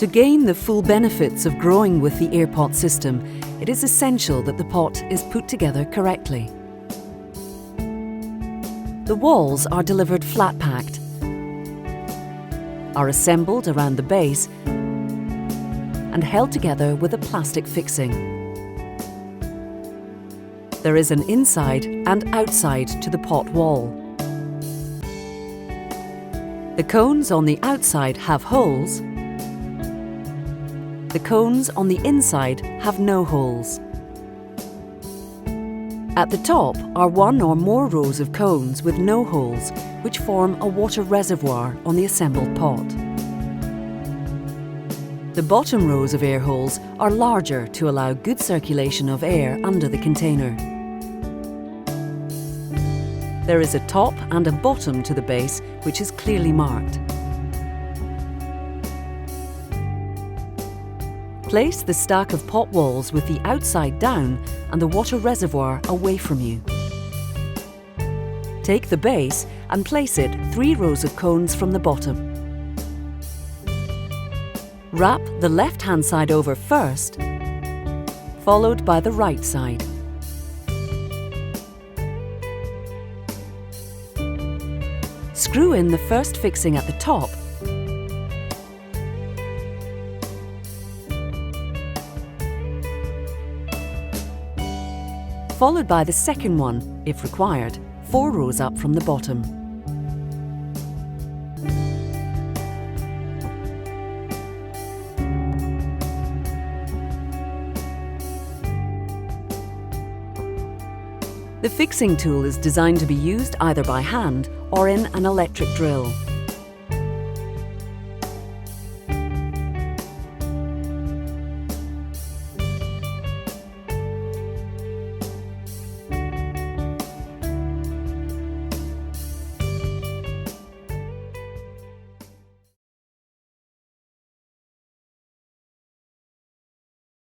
To gain the full benefits of growing with the AirPot system, it is essential that the pot is put together correctly. The walls are delivered flat-packed, are assembled around the base and held together with a plastic fixing. There is an inside and outside to the pot wall. The cones on the outside have holes. The cones on the inside have no holes. At the top are one or more rows of cones with no holes, which form a water reservoir on the assembled pot. The bottom rows of air holes are larger to allow good circulation of air under the container. There is a top and a bottom to the base, which is clearly marked. Place the stack of pot walls with the outside down and the water reservoir away from you. Take the base and place it 3 rows of cones from the bottom. Wrap the left-hand side over first, followed by the right side. Screw in the first fixing at the top followed by the second one, if required, 4 rows up from the bottom. The fixing tool is designed to be used either by hand or in an electric drill.